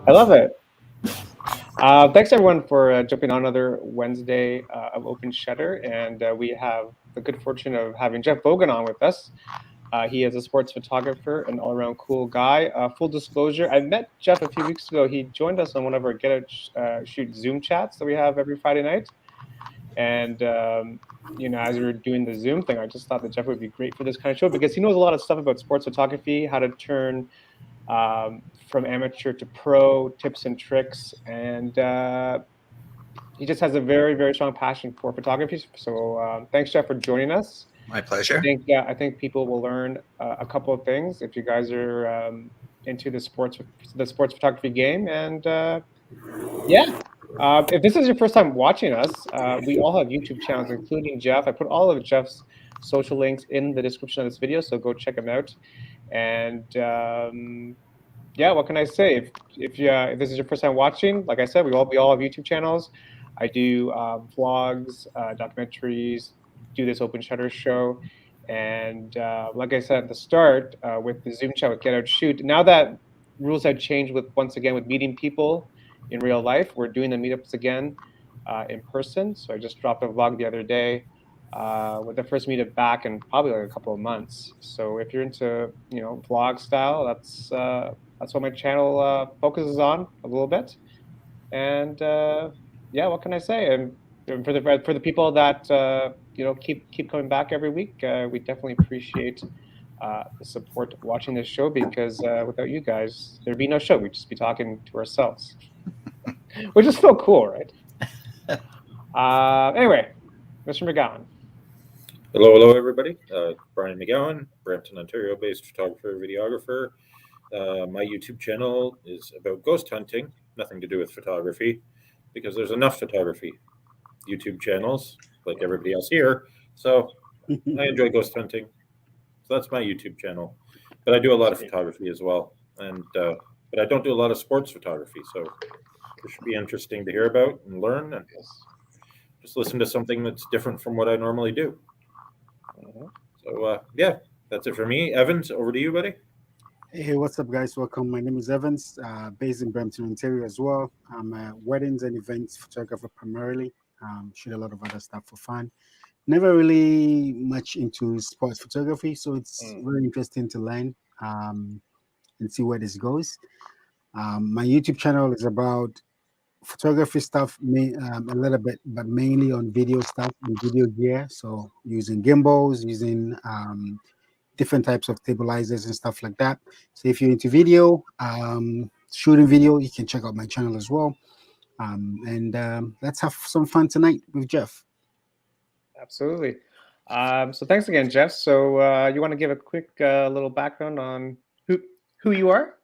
I love it. Thanks everyone for jumping on another Wednesday of Open Shutter, and we have the good fortune of having Jeff Vogan on with us. He is a sports photographer, an all-around cool guy. Full disclosure, I met Jeff a few weeks ago. He joined us on one of our Get Out Shoot Zoom chats that we have every Friday night. And as we were doing the Zoom thing, I just thought that Jeff would be great for this kind of show because he knows a lot of stuff about sports photography, how to turn from amateur to pro, tips and tricks, and he just has a very, very strong passion for photography. So thanks, Jeff, for joining us. My pleasure. I think people will learn a couple of things if you guys are into the sports photography game. And if this is your first time watching us, we all have YouTube channels, including Jeff. I put all of Jeff's social links in the description of this video, so go check them out. And what can I say? If this is your first time watching, like I said, we all have YouTube channels. I do vlogs, documentaries, do this Open Shutter show, and like I said at the start, with the Zoom chat with Get Out Shoot. Now that rules have changed once again with meeting people in real life, we're doing the meetups again in person. So I just dropped a vlog the other day with the first meetup back in probably like a couple of months. So if you're into vlog style, that's what my channel focuses on a little bit. And what can I say? And for the people that keep coming back every week, we definitely appreciate the support watching this show, because without you guys, there'd be no show. We'd just be talking to ourselves, which is still cool, right? Anyway, Mr. McGowan. Hello, everybody. Bryan McGowan, Brampton, Ontario-based photographer, videographer. My YouTube channel is about ghost hunting, nothing to do with photography, because there's enough photography YouTube channels like everybody else here. So I enjoy ghost hunting. So that's my YouTube channel. But I do a lot of photography as well. And but I don't do a lot of sports photography. So it should be interesting to hear about and learn, and just listen to something that's different from what I normally do. So that's it for me. Evans, over to you, buddy. Hey, what's up, guys? Welcome. My name is Evans, based in Brampton, Ontario as well. I'm a weddings and events photographer primarily. Shoot a lot of other stuff for fun. Never really much into sports photography, so it's very interesting to learn and see where this goes. My YouTube channel is about photography stuff, a little bit, but mainly on video stuff and video gear. So using gimbals, using different types of stabilizers and stuff like that. So if you're into video, shooting video, you can check out my channel as well. Let's have some fun tonight with Jeff. Absolutely. So thanks again, Jeff. So you want to give a quick little background on who you are?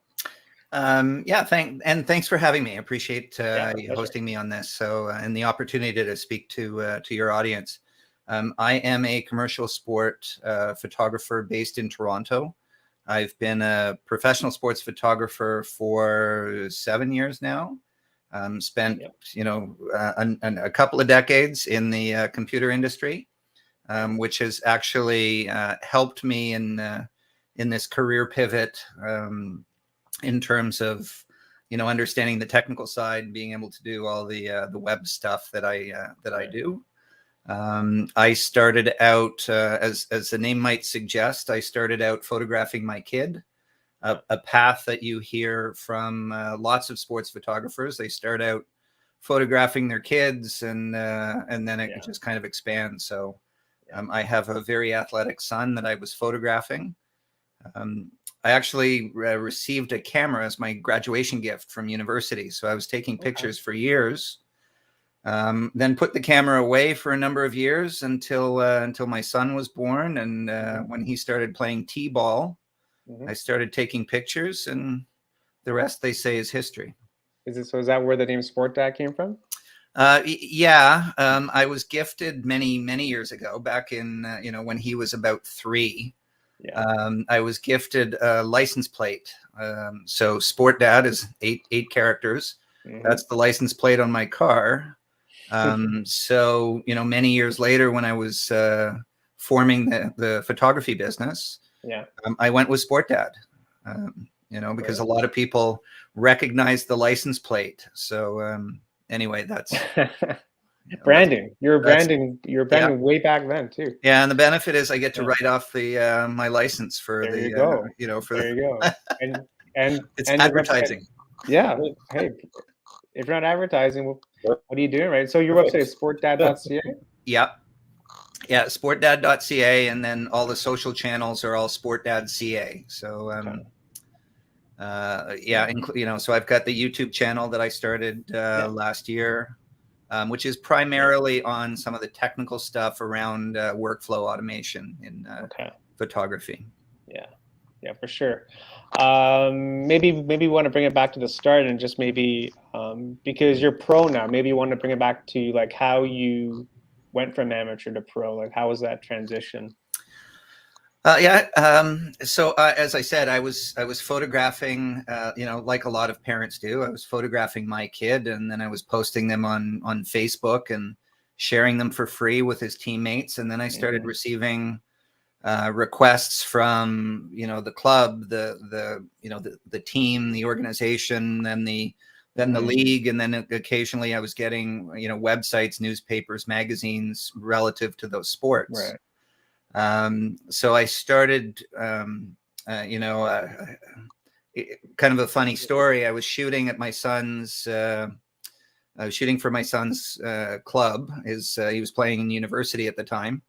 Thanks for having me. I appreciate you hosting me on this. So and the opportunity to speak to your audience. I am a commercial sport photographer based in Toronto. I've been a professional sports photographer for 7 years now. Spent a couple of decades in the computer industry, which has actually helped me in this career pivot in terms of understanding the technical side, being able to do all the web stuff that I do. I started out, as the name might suggest, I started out photographing my kid, a path that you hear from lots of sports photographers. They start out photographing their kids, and then it just kind of expands. So I have a very athletic son that I was photographing. I actually received a camera as my graduation gift from university. So I was taking pictures for years. Then put the camera away for a number of years until my son was born, and when he started playing t-ball, I started taking pictures, and the rest, they say, is history. Is that where the name Sport Dad came from? I was gifted many years ago, back in when he was about 3. I was gifted a license plate. So Sport Dad is eight characters. That's the license plate on my car. So, many years later, when I was forming the photography business, I went with Sport Dad. because a lot of people recognize the license plate. So anyway, that's branding. You're branding way back then too. Yeah, and the benefit is I get to write off the my license for there you go. And it's and advertising. Yeah. Hey, if you're not advertising, what are you doing, right? So your website is sportdad.ca? Yeah, sportdad.ca, and then all the social channels are all sportdad.ca. So so I've got the YouTube channel that I started last year, which is primarily on some of the technical stuff around workflow automation in photography. Yeah, for sure. Maybe we want to bring it back to the start, and just maybe because you're pro now, maybe you want to bring it back to like how you went from amateur to pro. Like, how was that transition? So as I said, I was photographing, like a lot of parents do. I was photographing my kid, and then I was posting them on Facebook and sharing them for free with his teammates. And then I started receiving requests from the club, the team, the organization, then the league, and then occasionally I was getting websites, newspapers, magazines relative to those sports. Right. So I started, kind of a funny story. I was shooting at my son's, I was shooting for my son's club. He was playing in university at the time.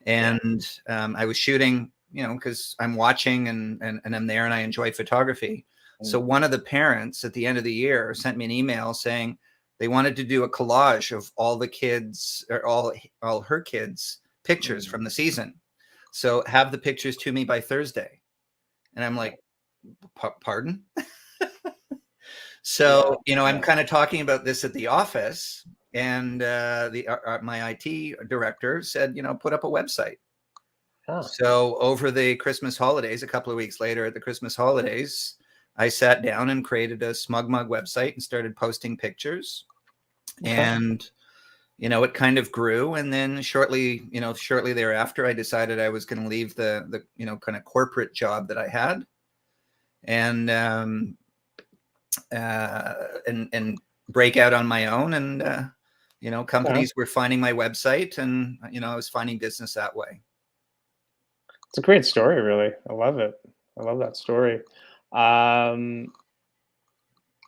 And I was shooting, because I'm watching and I'm there and I enjoy photography. So one of the parents at the end of the year sent me an email saying they wanted to do a collage of all the kids, or all her kids' pictures from the season. So have the pictures to me by Thursday. And I'm like, pardon? So, I'm kind of talking about this at the office, and my IT director said, put up a website. So over the Christmas holidays, a couple of weeks later at the Christmas holidays, I sat down and created a Smug Mug website and started posting pictures. And it kind of grew, and then shortly thereafter, I decided I was going to leave the kind of corporate job that I had, and break out on my own. And companies were finding my website, and I was finding business that way. It's a great story, really. I love it. I love that story. Were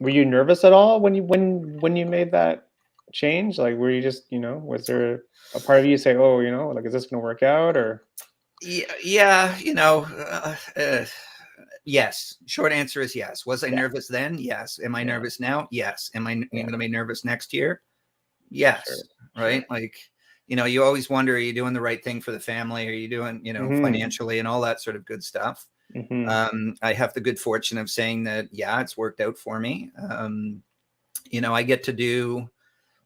you nervous at all when you made that change? Like, were you just, was there a part of you say, oh, like, is this going to work out? Or yes. Short answer is yes. Was I nervous then? Yes. Am I nervous now? Yes. Am I going to be nervous next year? Yes. Sure. Right. Like, you always wonder, are you doing the right thing for the family? Are you doing, financially and all that sort of good stuff? I have the good fortune of saying that, it's worked out for me. I get to do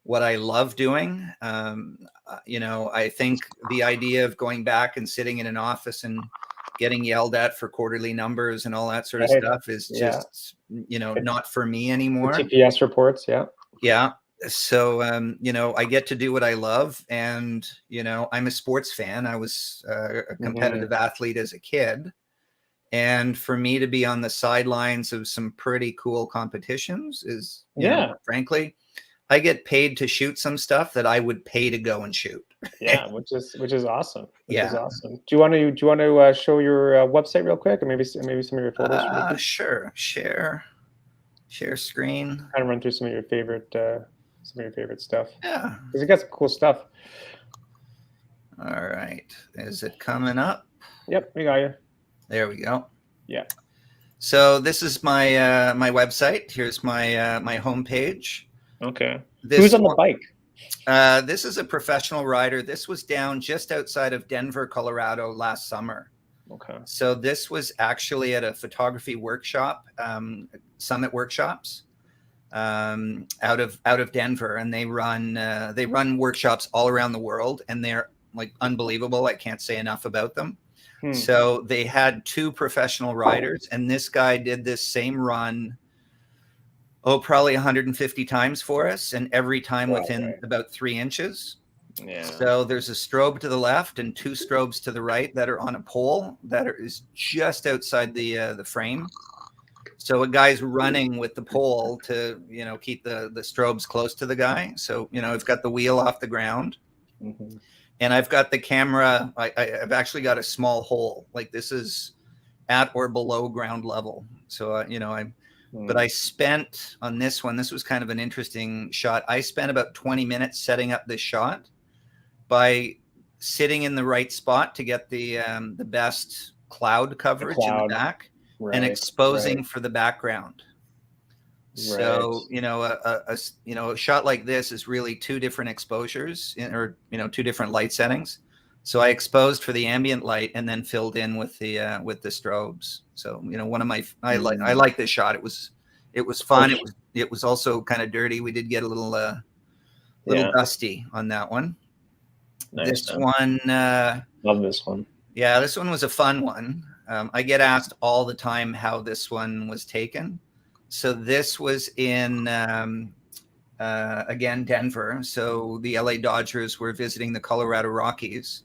what I love doing. I think the idea of going back and sitting in an office and getting yelled at for quarterly numbers and all that sort of stuff is just, not for me anymore. The TPS reports. Yeah. So, I get to do what I love, and, I'm a sports fan. I was a competitive athlete as a kid. And for me to be on the sidelines of some pretty cool competitions is, frankly, I get paid to shoot some stuff that I would pay to go and shoot. Which is awesome. Which is awesome. Do you want to show your website real quick, or maybe some of your photos? Sure. Share screen. Kind of run through some of your favorite stuff. Yeah, because you got some cool stuff. All right, is it coming up? Yep, we got you. There we go. Yeah. So this is my my website. Here's my my homepage. Okay. Who's on the bike? This is a professional rider. This was down just outside of Denver, Colorado last summer. Okay. So this was actually at a photography workshop, Summit Workshops, out of Denver, and they run workshops all around the world, and they're like unbelievable. I can't say enough about them. So they had two professional riders, and this guy did this same run, probably 150 times for us, and every time within about 3 inches. Yeah. So there's a strobe to the left and two strobes to the right that are on a pole that is just outside the frame. So a guy's running with the pole to, keep the strobes close to the guy. So, I've got the wheel off the ground, and I've got the camera. I've actually got a small hole. Like, this is at or below ground level. So, but I spent on this one, this was kind of an interesting shot. I spent about 20 minutes setting up this shot by sitting in the right spot to get the best cloud coverage in the back, and exposing for the background. So, a shot like this is really two different exposures or two different light settings. So I exposed for the ambient light and then filled in with the strobes. So, one of my, I like this shot. It was fun. It was also kind of dirty. We did get a little dusty on that one. Nice, this one, love this one. Yeah, this one was a fun one. I get asked all the time how this one was taken. So this was in, again, Denver. So the LA Dodgers were visiting the Colorado Rockies.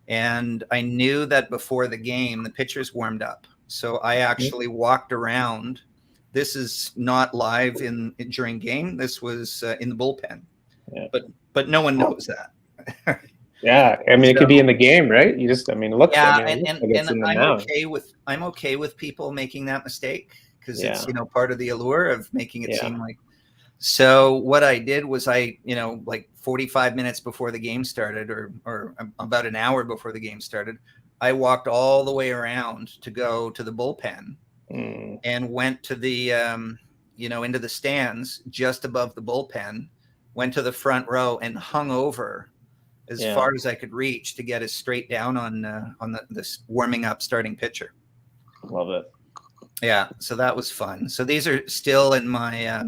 And I knew that before the game, the pitchers warmed up. So I actually walked around. This is not live during game. This was in the bullpen. Yeah. But no one knows that. Yeah, I mean, it could be in the game, right? You just, look. Yeah, I'm okay with people making that mistake, because it's part of the allure of making it seem like. So what I did was like 45 minutes before the game started, or about an hour before the game started, I walked all the way around to go to the bullpen, and went to the into the stands just above the bullpen, went to the front row and hung over as far as I could reach to get as straight down on this warming up starting pitcher. Love it. Yeah, so that was fun. So these are still in my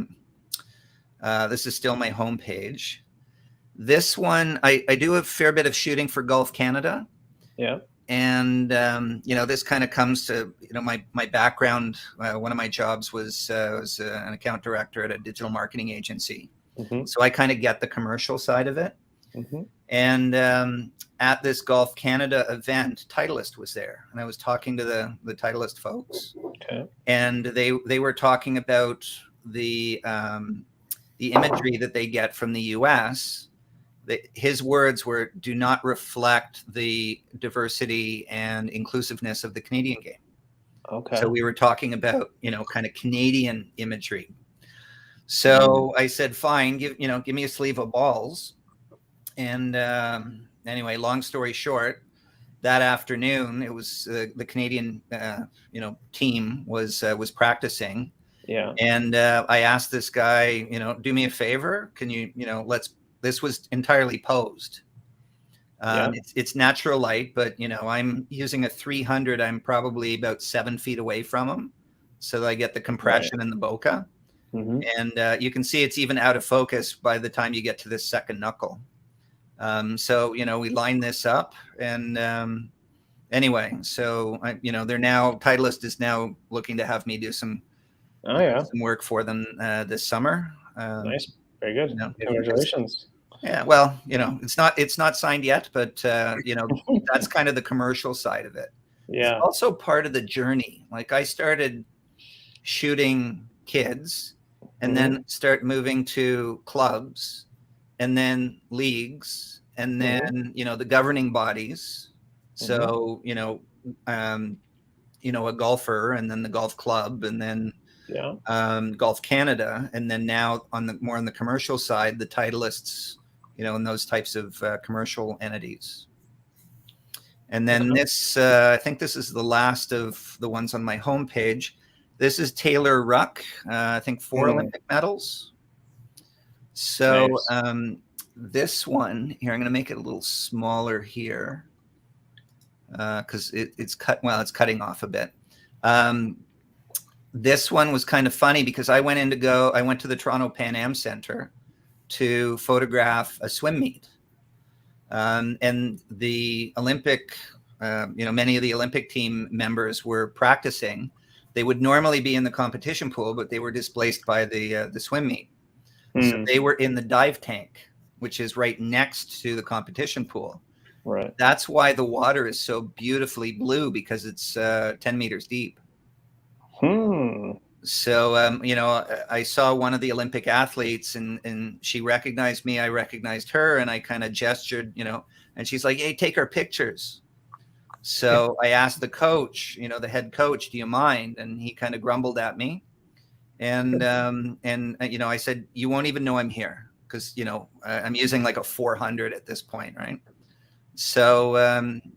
this is still my homepage. This one, I do a fair bit of shooting for Golf Canada. Yeah. And this kind of comes to my background. One of my jobs was an account director at a digital marketing agency. So I kind of get the commercial side of it. And at this Golf Canada event, Titleist was there, and I was talking to the Titleist folks. Okay. And they were talking about the imagery that they get from the U.S. His words were, "Do not reflect the diversity and inclusiveness of the Canadian game." Okay. So we were talking about kind of Canadian imagery. So I said, "Fine, give me a sleeve of balls." And anyway, long story short, that afternoon it was the Canadian team was practicing. Yeah. And I asked this guy, do me a favor, can you this was entirely posed. It's natural light, but I'm using a 300. I'm probably about 7 feet away from him, so that I get the compression and the bokeh. And you can see it's even out of focus by the time you get to this second knuckle. So, we line this up, and anyway, so they're now, Titleist is now looking to have me do some work for them this summer. Nice. Very good. Congratulations. Yeah. Well, it's not signed yet, but that's kind of the commercial side of it. Yeah. It's also part of the journey. Like, I started shooting kids, and then start moving to clubs, and then leagues, and then the governing bodies. So a golfer, and then the golf club, and then Golf Canada, and then now on the commercial side, the Titleists, and those types of commercial entities. And then this, I think this is the last of the ones on my homepage. This is Taylor Ruck. I think 4 Olympic medals. So nice. This one here, I'm going to make it a little smaller here because it's cutting off a bit. This one was kind of funny because I went to the Toronto Pan Am Center to photograph a swim meet. And the Olympic, many of the Olympic team members were practicing. They would normally be in the competition pool, but they were displaced by the swim meet. So they were in the dive tank, which is right next to the competition pool. Right. That's why the water is so beautifully blue, because it's 10 meters deep. So, I saw one of the Olympic athletes and she recognized me. I recognized her, and I kind of gestured, and she's like, "Hey, take our pictures." So I asked the coach, the head coach, "Do you mind?" And he kind of grumbled at me. And I said, "You won't even know I'm here because, I'm using like a 400 at this point." Right. So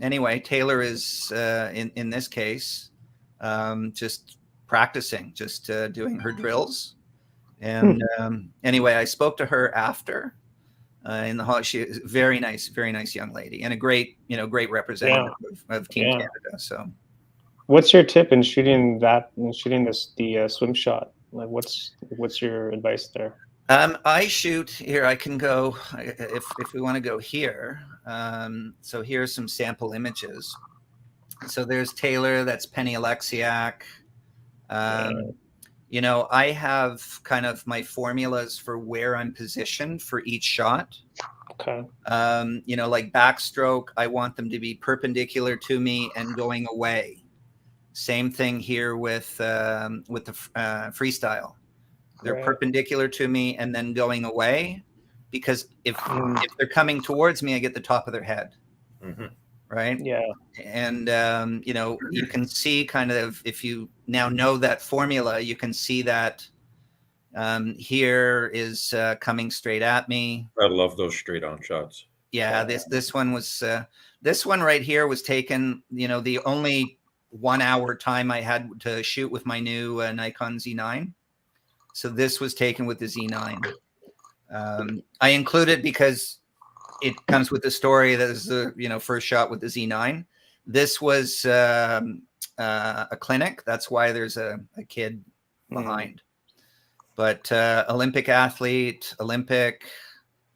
anyway, Taylor is in this case just practicing, just doing her drills. And anyway, I spoke to her after in the hall. She is a very nice young lady, and a great representative of Team Canada. So, what's your tip in shooting the swim shot? Like, what's your advice there? I shoot here. I can go if we want to go here. So here's some sample images. So there's Taylor. That's Penny Alexiak. I have kind of my formulas for where I'm positioned for each shot. Okay. Like backstroke, I want them to be perpendicular to me and going away. Same thing here with the freestyle. They're perpendicular to me and then going away, because if they're coming towards me, I get the top of their head. Mm-hmm. Right. Yeah. And, you can see kind of, if you now know that formula, you can see that here is coming straight at me. I love those straight on shots. Yeah. This one right here was taken, the only 1 hour time I had to shoot with my new Nikon Z9. So this was taken with the Z9. I include it because it comes with the story. That is the first shot with the Z9. This was a clinic. That's why there's a kid behind. But Olympic athlete, Olympic,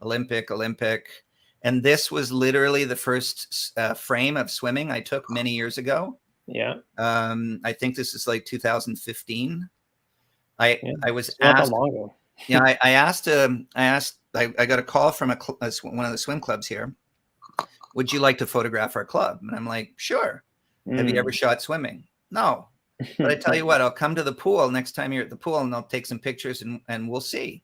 and this was literally the first frame of swimming I took many years ago. Yeah. I think this is like 2015. I was not asked. that long ago. Yeah, I got a call from one of the swim clubs here. Would you like to photograph our club? And I'm like, sure. Have you ever shot swimming? No. But I tell you what, I'll come to the pool next time you're at the pool, and I'll take some pictures and we'll see.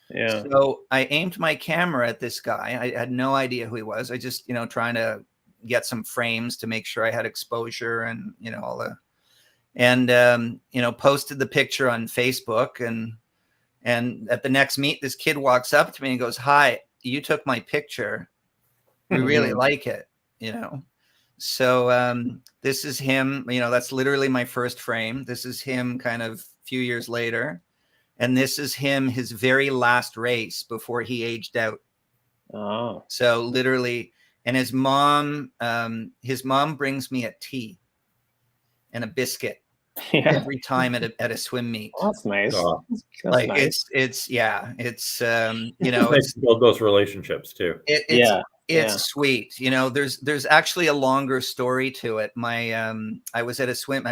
Yeah. So I aimed my camera at this guy. I had no idea who he was. I just, trying to get some frames to make sure I had exposure and, all the, and, posted the picture on Facebook. And at the next meet, this kid walks up to me and goes, "Hi, you took my picture. We really like it," So this is him, that's literally my first frame. This is him kind of a few years later. And this is him, his very last race before he aged out. Oh. So literally, and his mom brings me a tea and a biscuit every time at a swim meet. Oh, that's nice. Oh. That's like nice. it's nice to build those relationships too. It's sweet. There's actually a longer story to it. I was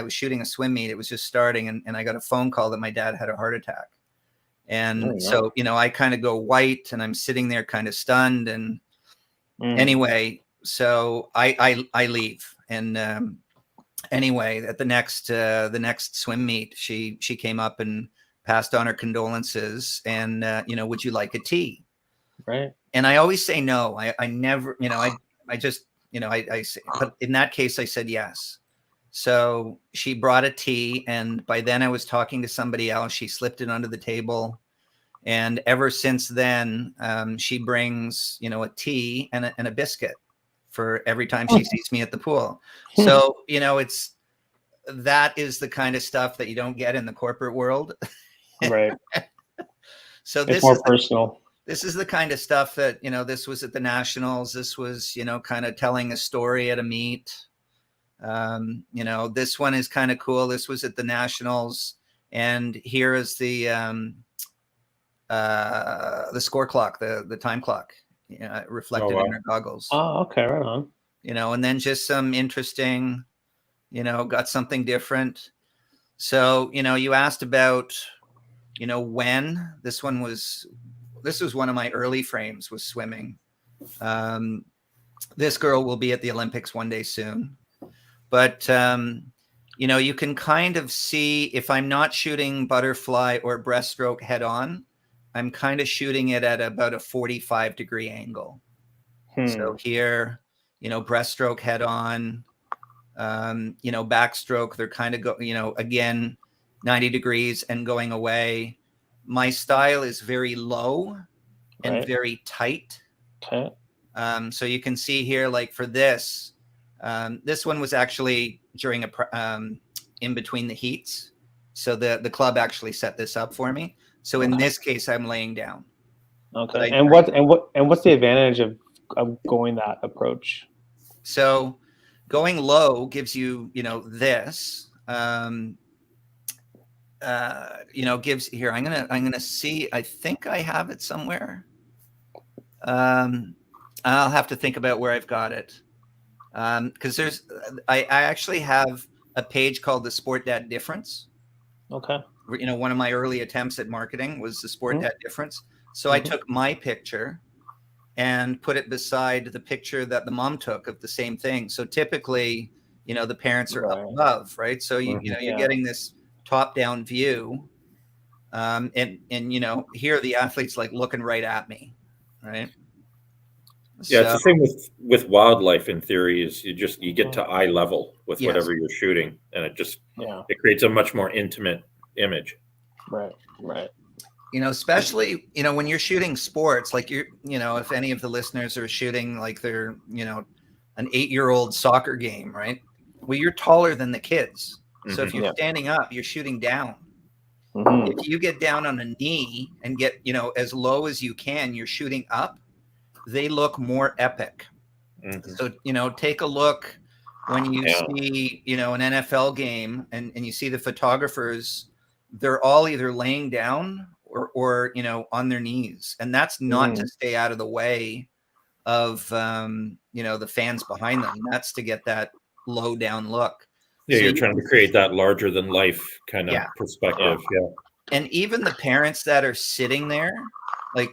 shooting a swim meet. It was just starting, and I got a phone call that my dad had a heart attack. And so, I kind of go white, and I'm sitting there kind of stunned. And anyway, so I leave. And anyway, at the next swim meet, she came up and passed on her condolences. And would you like a tea? Right. And I always say no. I never, I just, I say, but in that case, I said yes. So she brought a tea, and by then I was talking to somebody else. She slipped it under the table, and ever since then, she brings, a tea and a biscuit for every time she sees me at the pool. So that is the kind of stuff that you don't get in the corporate world. Right. So it's more personal. This is the kind of stuff that, this was at the Nationals. This was, kind of telling a story at a meet. This one is kind of cool. This was at the Nationals. And here is the score clock, the time clock, reflected in her goggles. Oh, okay. Right on. And then just some interesting, got something different. So, you asked about, when this was one of my early frames, was swimming. This girl will be at the Olympics one day soon. But, you can kind of see if I'm not shooting butterfly or breaststroke head on, I'm kind of shooting it at about a 45-degree angle. So here, breaststroke head on, backstroke, they're kind of again, 90 degrees and going away. My style is very low and very tight. Okay. So you can see here, like for this one was actually during in between the heats. So the club actually set this up for me. So in this case, I'm laying down. Okay. And what's the advantage of going that approach? So going low gives you, this, gives here. I'm gonna see. I think I have it somewhere. I'll have to think about where I've got it. Because I actually have a page called the Sport Dad Difference. Okay. One of my early attempts at marketing was the Sport Dad Difference. So I took my picture and put it beside the picture that the mom took of the same thing. So typically, the parents are up above, right? So you're getting this top-down view, and here the athlete's like looking right at me, right? Yeah, it's the same with wildlife. In theory, is you get to eye level with whatever you're shooting, and it creates a much more intimate image. Right. Especially when you're shooting sports, like if any of the listeners are shooting like they're an 8-year-old soccer game, right? Well, you're taller than the kids, so if you're standing up, you're shooting down. If you get down on a knee and get as low as you can, you're shooting up. They look more epic. So, take a look when you see, an NFL game and you see the photographers, they're all either laying down or on their knees. And that's not to stay out of the way of, the fans behind them. That's to get that low down look. Yeah, so you're trying to create that larger than life kind of perspective. Yeah. And even the parents that are sitting there, like,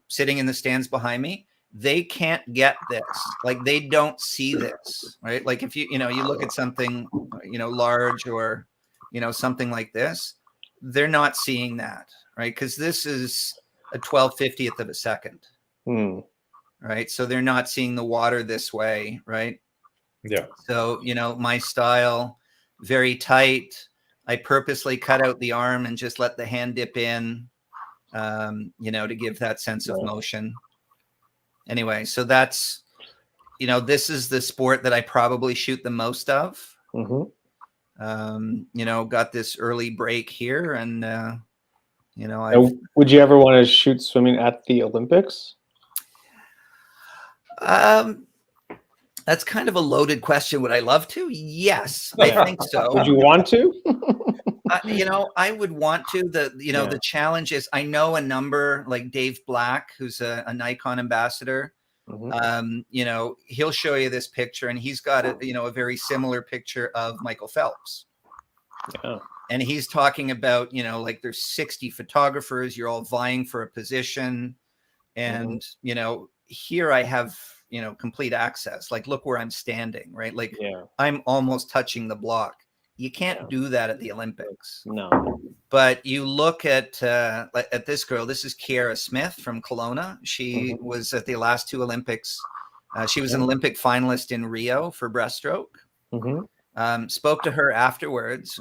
sitting in the stands behind me, they can't get this. Like, they don't see this, right? Like if you look at something, large or, something like this, they're not seeing that, right? Because this is a 12/50th of a second, right? So they're not seeing the water this way, right? Yeah. So, my style, very tight. I purposely cut out the arm and just let the hand dip in, to give that sense of motion. Anyway, so that's, this is the sport that I probably shoot the most of. Got this early break here, and would you ever want to shoot swimming at the Olympics? That's kind of a loaded question. Would I love to? Yes, I think so. Would you want to? I would want to. The challenge is, I know a number like Dave Black, who's a Nikon ambassador. He'll show you this picture, and he's got a very similar picture of Michael Phelps. Yeah. And he's talking about, like there's 60 photographers, you're all vying for a position. And, here I have, complete access. Like, look where I'm standing, right? Like, I'm almost touching the block. You can't do that at the Olympics. No. But you look at this girl. This is Kiera Smith from Kelowna. She was at the last 2 Olympics. She was an Olympic finalist in Rio for breaststroke. Spoke to her afterwards.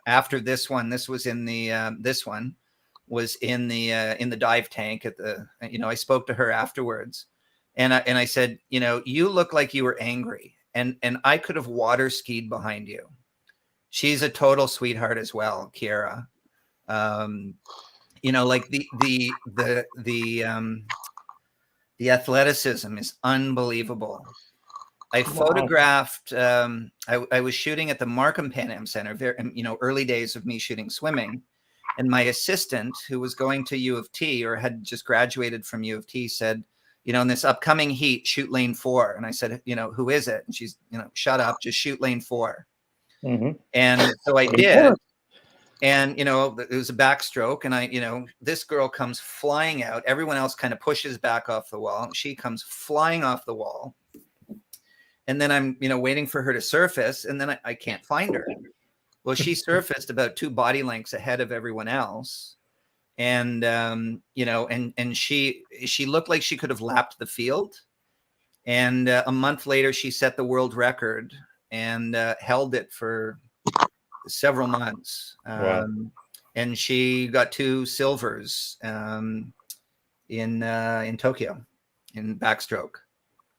After this one, this was in the this one was in the dive tank at the. I spoke to her afterwards, and I said, you look like you were angry, and I could have water skied behind you. She's a total sweetheart as well, Kiera. Like the athleticism is unbelievable. I photographed. I was shooting at the Markham Pan Am Center. Early days of me shooting swimming, and my assistant, who was going to U of T or had just graduated from U of T, said, in this upcoming heat, shoot lane 4. And I said, who is it? And she's, shut up, just shoot lane 4. And so I did. And, it was a backstroke. And this girl comes flying out. Everyone else kind of pushes back off the wall. She comes flying off the wall. And then I'm, waiting for her to surface, and then I can't find her. Well, she surfaced about 2 body lengths ahead of everyone else. And, and she looked like she could have lapped the field. And a month later, she set the world record and held it for several months. Wow. And she got 2 silvers in Tokyo in backstroke.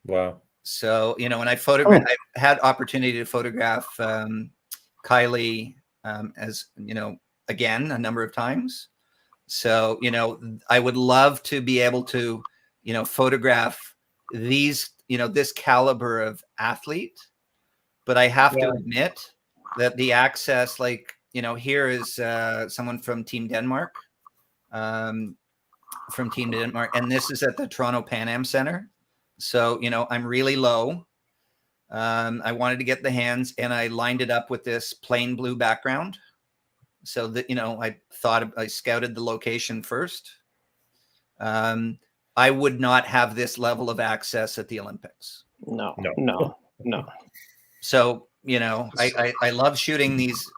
Wow. So, and I had opportunity to photograph Kylie as, again, a number of times. So, I would love to be able to, photograph these, this caliber of athlete, but I have to admit that the access, like, here is someone from Team Denmark, and this is at the Toronto Pan Am Center. So, I'm really low. I wanted to get the hands, and I lined it up with this plain blue background. So that, I scouted the location first. I would not have this level of access at the Olympics. No. So, I love shooting these,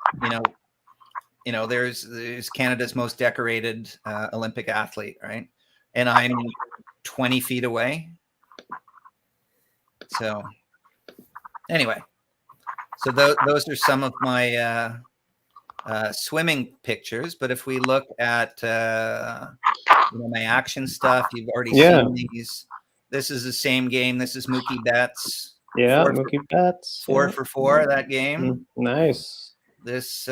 there's Canada's most decorated Olympic athlete, right? And I'm 20 feet away. So anyway, so those are some of my swimming pictures. But if we look at my action stuff, you've already seen these. This is the same game. This is Mookie Betts. Yeah, Mookie Betts. 4 for 4 that game. Nice. This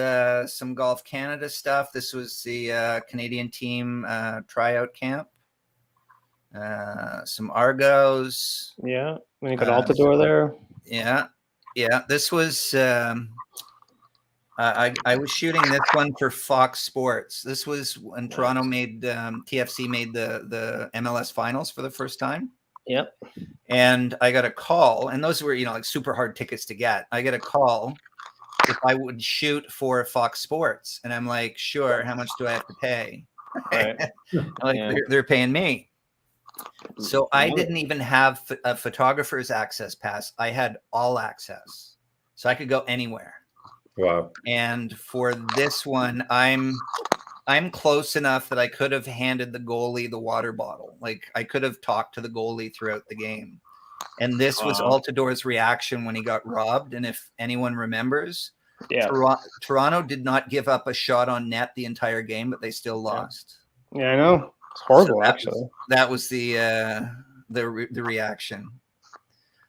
some Golf Canada stuff. This was the Canadian team tryout camp. Some Argos. Yeah, when you got Altador there. Yeah. This was I was shooting this one for Fox Sports. This was when Toronto made TFC made the MLS finals for the first time. Yep. And I got a call, and those were like super hard tickets to get. I get a call if I would shoot for Fox Sports, and I'm like, sure. How much do I have to pay? Right. They're paying me. So I didn't even have a photographer's access pass. I had all access, so I could go anywhere. Wow. And for this one, I'm close enough that I could have handed the goalie the water bottle. Like, I could have talked to the goalie throughout the game. And this was Altador's reaction when he got robbed. And if anyone remembers, Toronto did not give up a shot on net the entire game, but they still lost. Yeah, I know. It's horrible, actually. That was the reaction.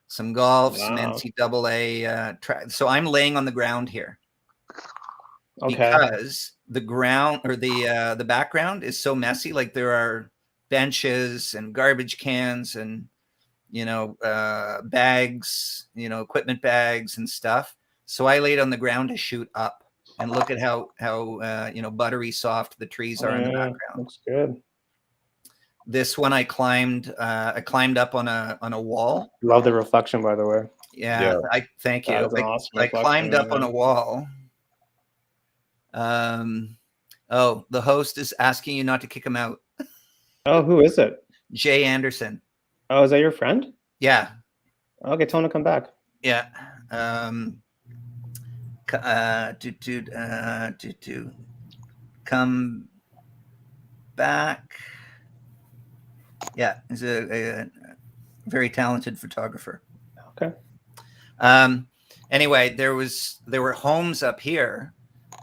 Some golf, some NCAA. So I'm laying on the ground here. Okay. Because the ground or the background is so messy. Like, there are benches and garbage cans and bags, equipment bags and stuff. So I laid on the ground to shoot up and look at how buttery soft the trees are in the background. Looks good. This one I climbed up on a wall. Love the reflection, by the way. Yeah. I thank you. Awesome I climbed up on a wall. The host is asking you not to kick him out. Oh, who is it? Jay Anderson. Oh, is that your friend? Yeah. Okay, tell him to come back. Yeah. Come back. Yeah, he's a very talented photographer. Okay. Anyway, there were homes up here.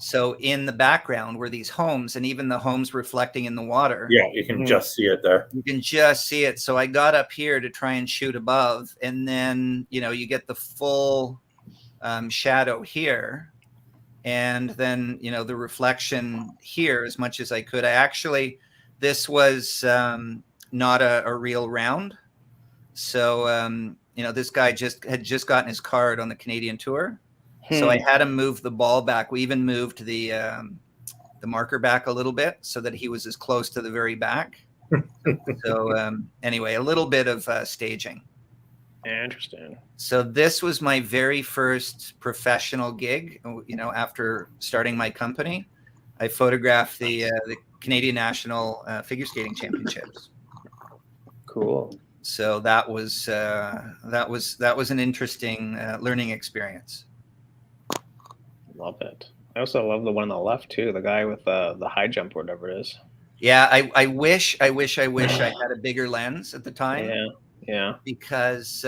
So in the background were these homes, and even the homes reflecting in the water. Yeah, you can just see it there. You can just see it. So I got up here to try and shoot above, and then you get the full shadow here, and then the reflection here as much as I could. This was not a real round. So this guy had just gotten his card on the Canadian tour. So I had him move the ball back. We even moved the marker back a little bit so that he was as close to the very back. So anyway, a little bit of staging. Interesting. So this was my very first professional gig. After starting my company, I photographed the Canadian National Figure Skating Championships. Cool. So that was an interesting learning experience. Love it. I also love the one on the left too. The guy with the high jump or whatever it is. Yeah, I wish I had a bigger lens at the time. Yeah. Because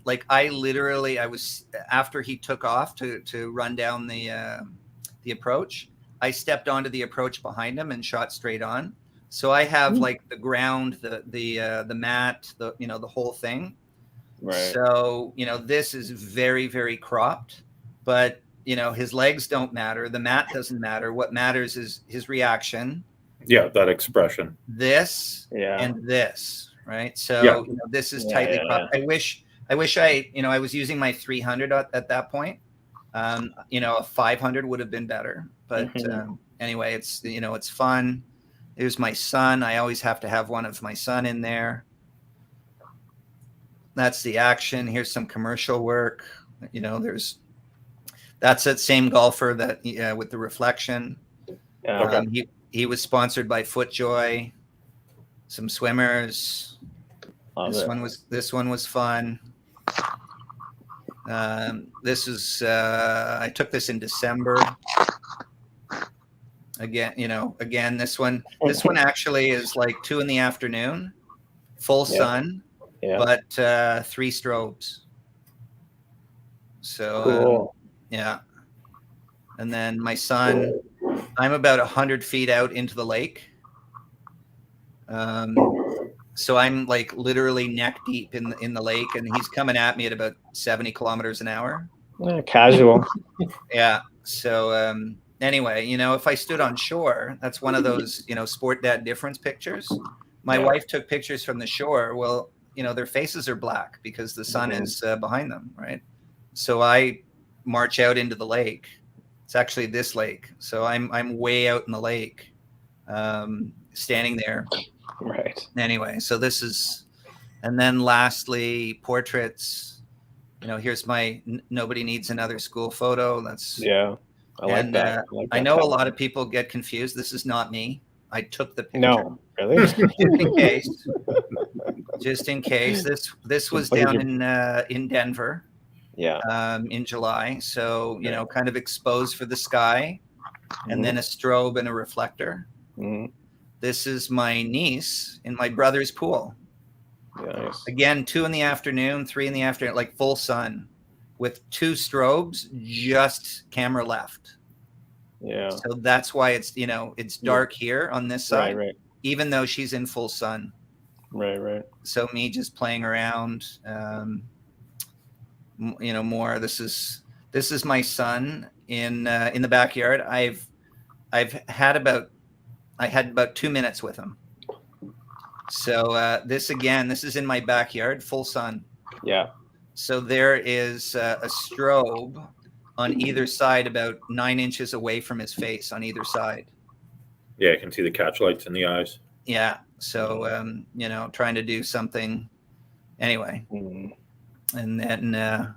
like I was, after he took off to run down the approach, I stepped onto the approach behind him and shot straight on. So I have like the ground, the mat, the whole thing. Right. So, this is very, very cropped, but his legs don't matter. The mat doesn't matter. What matters is his reaction. Yeah, that expression. This and this. Right. So Yeah. This is tightly cropped. I wish I was using my 300 at that point. A 500 would have been better. But anyway, it's fun. There's my son. I always have to have one of my son in there. That's the action. Here's some commercial work. That's that same golfer that with the reflection. He was sponsored by FootJoy. Some swimmers. This one was fun. This is I took this in December. Again, this one actually is like 2 p.m, full sun, but 3 strobes. So cool. And then my son, I'm about 100 feet out into the lake. So I'm like literally neck deep in the lake, and he's coming at me at about 70 kilometers an hour. Casual. Yeah. So anyway, if I stood on shore, that's one of those, sport dad difference pictures. My wife took pictures from the shore. Well, their faces are black because the sun is behind them, right? So I march out into the lake. It's actually this lake. So I'm way out in the lake, standing there. Right. Anyway, so this is, and then lastly, portraits. Here's my nobody needs another school photo. That's I like that. I know a lot of people get confused. This is not me. I took the picture. No, really? Just in case. This was down in Denver. Yeah. In July. So kind of exposed for the sky, and then a strobe and a reflector. Mm-hmm. This is my niece in my brother's pool. Nice. Again, 2 p.m, 3 p.m, like full sun with 2 strobes, just camera left. Yeah. So that's why it's dark here on this side, right. Even though she's in full sun. Right. So me just playing around, more. This is my son in the backyard. I had about 2 minutes with him. So this is in my backyard, full sun. Yeah. So there is a strobe on either side, about 9 inches away from his face on either side. Yeah, I can see the catch lights in the eyes. Yeah. So, trying to do something anyway. And then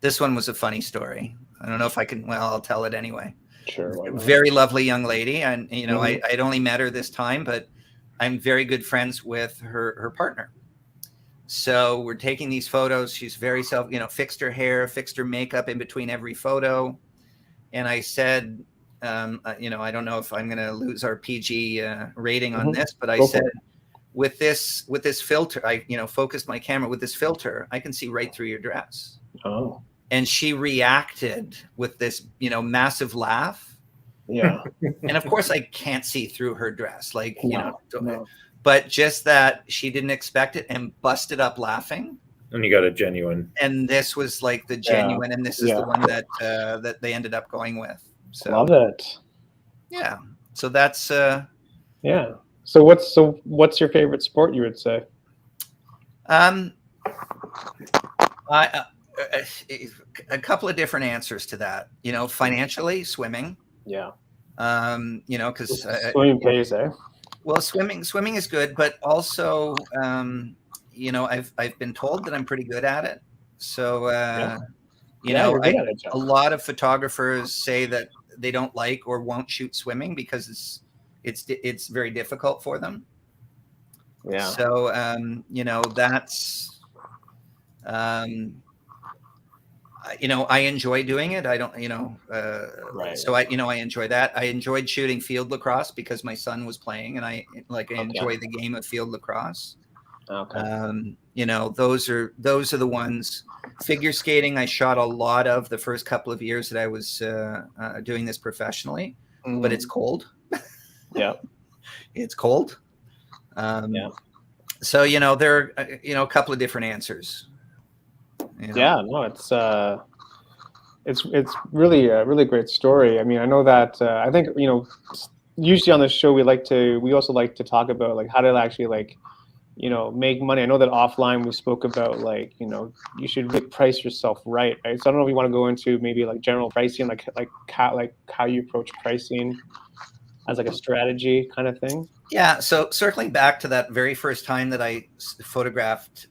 this one was a funny story. I don't know if I can, I'll tell it anyway. Sure. Very lovely young lady. And, I'd only met her this time, but I'm very good friends with her partner. So we're taking these photos. She's very fixed her hair, fixed her makeup in between every photo. And I said, I don't know if I'm going to lose our PG rating on this, but I said, with this filter, I, focused my camera with this filter, I can see right through your dress. Oh. And she reacted with this, massive laugh. Yeah. And of course I can't see through her dress, No. But just that she didn't expect it and busted up laughing. And you got a genuine. And this was like the genuine, and this is the one that they ended up going with. So love it. Yeah. So that's yeah. So what's your favorite sport, you would say? A couple of different answers to that. Financially, swimming. Yeah. Because swimming pays, eh? Well, swimming is good, but also, I've been told that I'm pretty good at it. So, a lot of photographers say that they don't like or won't shoot swimming because it's very difficult for them. Yeah. So, that's, I enjoy doing it. I don't, Right. so I enjoy that. I enjoyed shooting field lacrosse because my son was playing, and I enjoy the game of field lacrosse. Okay. Those are the ones. Figure skating, I shot a lot of the first couple of years that I was doing this professionally, but it's cold. Yeah. It's cold. Yeah. So, there are, a couple of different answers. Yeah, no, it's really a really great story. I mean, I know that I think usually on the show we also like to talk about like how to actually like make money. I know that offline we spoke about like you should really price yourself right? So I don't know if you want to go into maybe like general pricing, like how you approach pricing as like a strategy kind of thing. Yeah. So circling back to that very first time that I photographed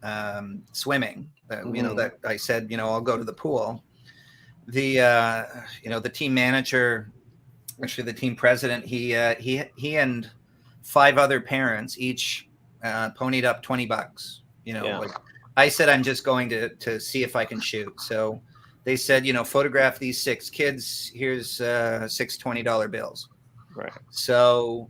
swimming, that I said, I'll go to the pool. The team manager, actually the team president, he and 5 other parents each ponied up $20. Like I said, I'm just going to see if I can shoot. So they said, photograph these 6 kids. Here's 6 $20 bills. Right. So,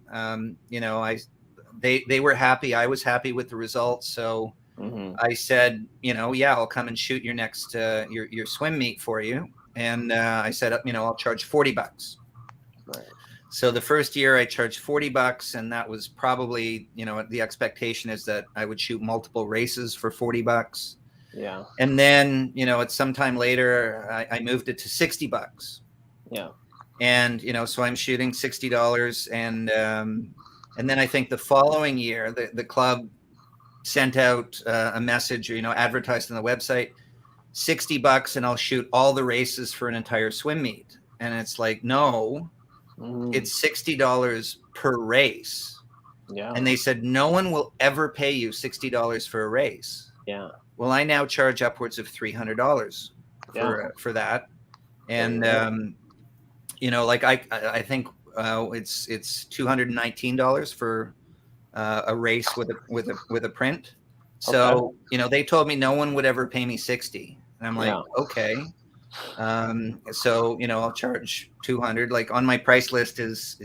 they were happy. I was happy with the results. So I said, yeah, I'll come and shoot your next, your swim meet for you. And I said, I'll charge $40. Right. So the first year I charged $40, and that was probably, the expectation is that I would shoot multiple races for $40. Yeah. And then, at some time later, I moved it to $60. Yeah. And, so I'm shooting $60. And then I think the following year, the club sent out a message, advertised on the website, $60 and I'll shoot all the races for an entire swim meet. And it's like, no, it's $60 per race. Yeah. And they said, no one will ever pay you $60 for a race. Yeah. Well, I now charge upwards of $300 for that. And, like I think it's $219 for a race with a print. So, they told me no one would ever pay me $60. And I'm like, okay. So, I'll charge $200. Like on my price list is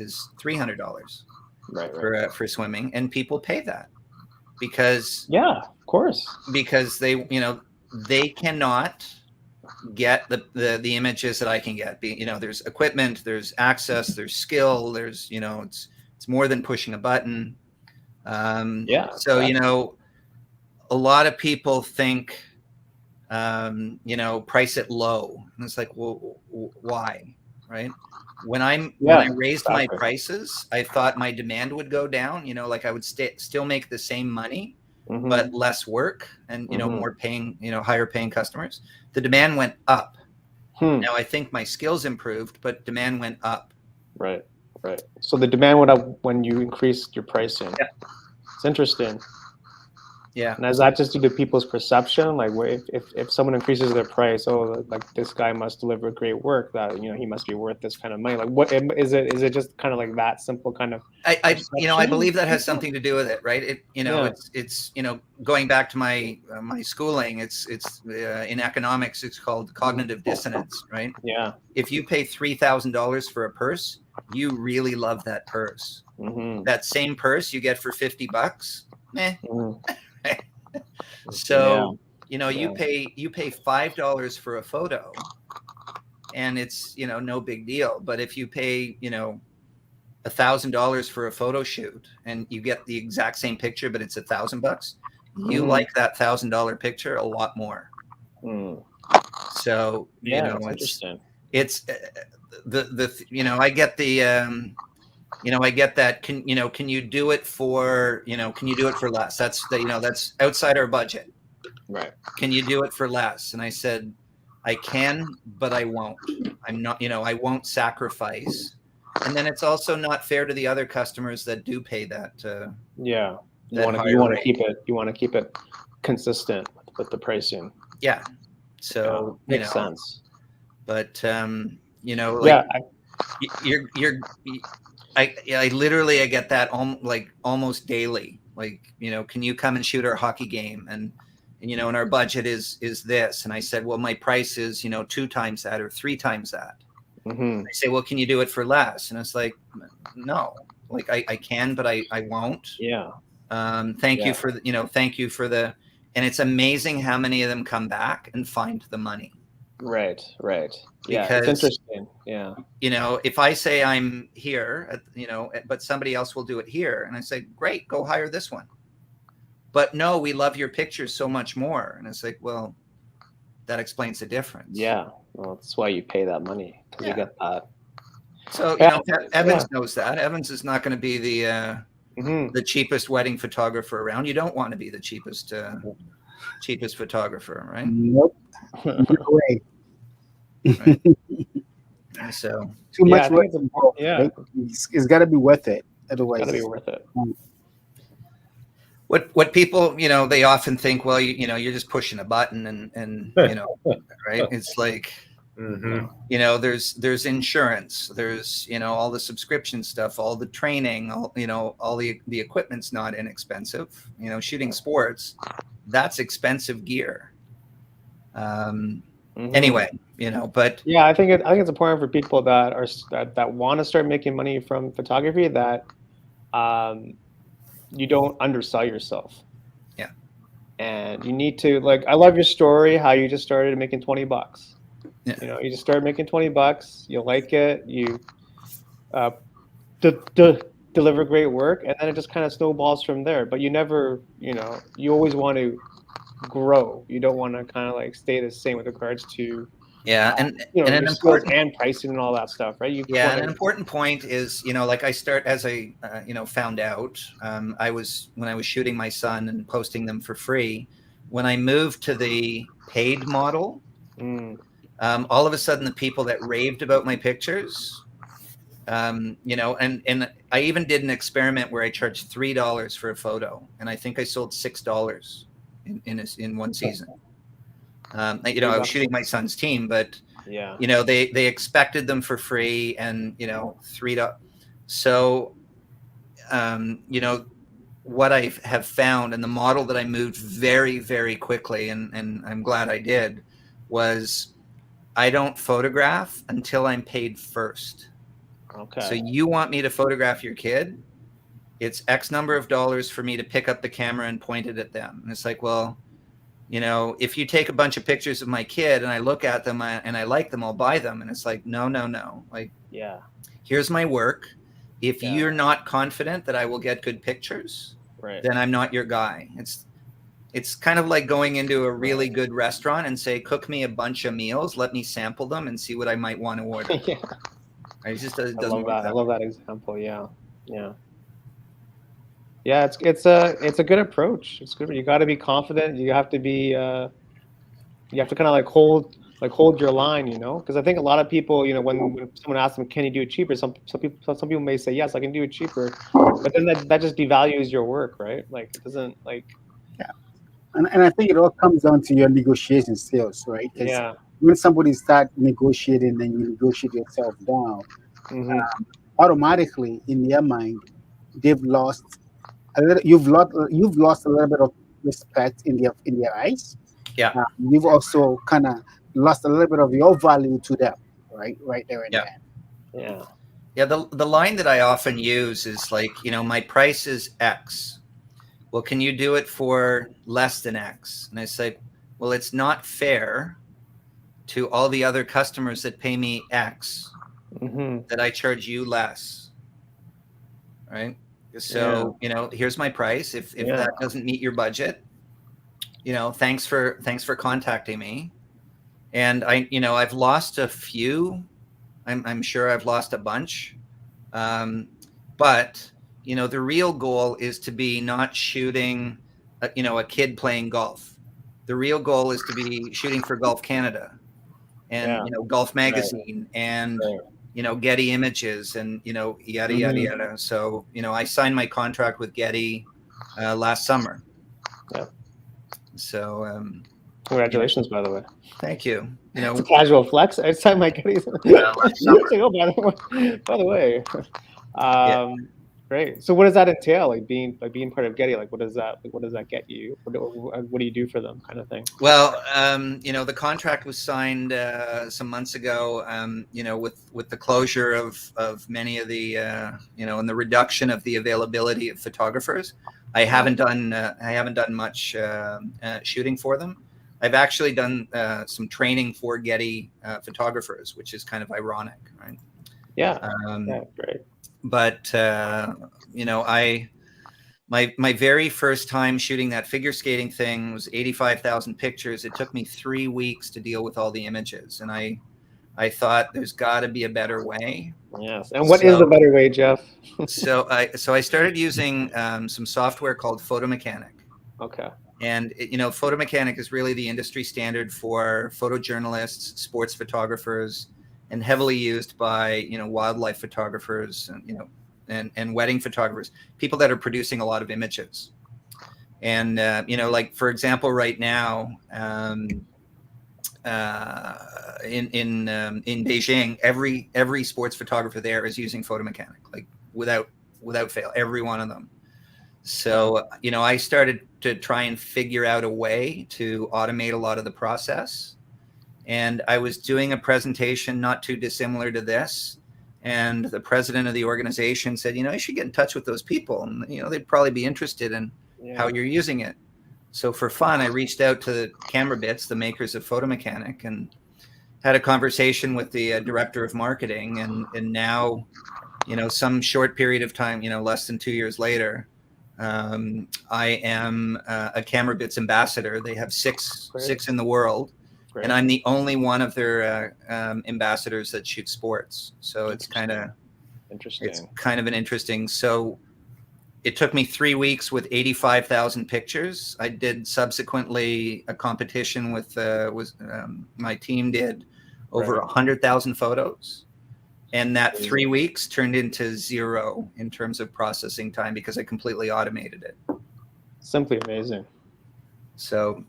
$300 for swimming, and people pay that because of course, because they cannot get the images that I can get. There's equipment, there's access, there's skill, there's it's more than pushing a button. So exactly. A lot of people think price it low, and it's like, well, why? Right? When I raised my prices, I thought my demand would go down. Like I would still make the same money, but less work and more paying, higher paying customers. The demand went up. Now I think my skills improved, but demand went up. Right. So the demand went up when you increased your pricing. Yeah. It's interesting. Yeah. And is that just due to people's perception? Like, if someone increases their price, like this guy must deliver great work, that he must be worth this kind of money. Like, what is it? Is it just kind of like that simple kind of? I believe that has something to do with it, right? It's going back to my my schooling. It's in economics. It's called cognitive dissonance, right? Yeah. If you pay $3,000 for a purse, you really love that purse. That same purse you get for $50, meh. So you pay $5 for a photo, and it's no big deal. But if you pay $1,000 for a photo shoot and you get the exact same picture, but it's $1,000, you like that $1,000 picture a lot more. So it's interesting. It's I get the I get that. Can you do it for less? That's outside our budget. Right. Can you do it for less? And I said, I can, but I won't. I'm not, I won't sacrifice. And then it's also not fair to the other customers that do pay that. You want to keep it consistent with the pricing. Yeah. So makes sense. But I literally I get that almost daily. like, can you come and shoot our hockey game? And and our budget is this. And I said, well, my price is, 2 times that or 3 times that. Mm-hmm. They say, well, can you do it for less? And it's like, no, like I can, but I won't. Yeah. Thank you for thank you for the, and it's amazing how many of them come back and find the money. Right. Yeah, Because, it's interesting. Yeah. If I say I'm here, but somebody else will do it here, and I say, great, go hire this one. But no, we love your pictures so much more. And it's like, well, that explains the difference. Yeah. Well, that's why you pay that money, because you get that. So, Evans knows that. Evans is not going to be the cheapest wedding photographer around. You don't want to be the cheapest photographer, right? Nope. No way. Right. So too much work. Yeah. Right? It's got to be worth it. Otherwise, It's got to be worth it. What people, they often think, well, you're just pushing a button and right? It's like, there's insurance, there's, all the subscription stuff, all the training, all the equipment's not inexpensive. Shooting sports, that's expensive gear. Anyway, but yeah, I think it's important for people that want to start making money from photography that you don't undersell yourself. Yeah. And you need to, like, I love your story, how you just started making $20. Yeah. You just started making $20, you like it, you deliver great work, and then it just kind of snowballs from there. But you never, you always want to grow. You don't want to kind of like stay the same with regards to and an an important and pricing and all that stuff, right? And an important point is, like I start, as I found out, when I was shooting my son and posting them for free, when I moved to the paid model, all of a sudden the people that raved about my pictures, and I even did an experiment where I charged $3 for a photo, and I think I sold $6 in one season. I was shooting my son's team, but they expected them for free, and $3. So, what I have found, and the model that I moved very, very quickly, and I'm glad I did, was I don't photograph until I'm paid first. Okay. So you want me to photograph your kid? It's X number of dollars for me to pick up the camera and point it at them. And it's like, well, if you take a bunch of pictures of my kid and I look at them and I like them, I'll buy them. And it's like, no. Like, here's my work. If you're not confident that I will get good pictures, then I'm not your guy. It's kind of like going into a really good restaurant and say, cook me a bunch of meals, let me sample them and see what I might want to order. It just doesn't work that way. I love that example. Yeah. It's a good approach. It's good. You got to be confident. You have to be you have to kind of hold your line, because I think a lot of people, when someone asks them, can you do it cheaper? Some people may say, yes, I can do it cheaper, but then that just devalues your work, right? Like, it doesn't, like. Yeah. And I think it all comes down to your negotiation skills, right? Yeah. When somebody start negotiating and you negotiate yourself down, automatically in their mind, they've lost a little. You've lost a little bit of respect in their eyes. Yeah. You've also kind of lost a little bit of your value to them, right there and there. Yeah. Yeah. The line that I often use is like, my price is X. Well, can you do it for less than X? And I say, well, it's not fair to all the other customers that pay me X that I charge you less. Right. So, here's my price. If that doesn't meet your budget, thanks for contacting me. And I've lost a few. I'm sure I've lost a bunch. But the real goal is to be not shooting, a kid playing golf. The real goal is to be shooting for Golf Canada and, Golf Magazine and, Getty Images and, yada, yada, yada. So, I signed my contract with Getty last summer. Yeah. So, congratulations, by the way. Thank you. It's a casual flex. I signed my Getty. Last summer. By the way. Great. So what does that entail? Like being part of Getty, like what does that get you? What do you do for them, kind of thing? Well, the contract was signed some months ago. With the closure of many of the and the reduction of the availability of photographers, I haven't done much shooting for them. I've actually done some training for Getty photographers, which is kind of ironic, right? Yeah. Great. But my very first time shooting that figure skating thing was 85,000 pictures. It took me 3 weeks to deal with all the images, and I thought there's got to be a better way. Yes. And what is the better way, Jeff? so I started using some software called Photomechanic. Okay. And Photomechanic is really the industry standard for photojournalists, sports photographers, and heavily used by wildlife photographers and wedding photographers, people that are producing a lot of images. And like for example, right now in Beijing, every sports photographer there is using Photomechanic, like without fail, every one of them. So I started to try and figure out a way to automate a lot of the process. And I was doing a presentation not too dissimilar to this. And the president of the organization said, you should get in touch with those people. And, they'd probably be interested in how you're using it. So for fun, I reached out to the Camera Bits, the makers of Photomechanic, and had a conversation with the director of marketing. And now, some short period of time, less than 2 years later, I am a Camera Bits ambassador. They have six in the world. Great. And I'm the only one of their ambassadors that shoots sports. So it's kind of interesting. It's kind of an interesting. So it took me 3 weeks with 85,000 pictures. I did subsequently a competition with my team did over 100,000 photos. And that 3 weeks turned into 0 in terms of processing time because I completely automated it. Simply amazing. So,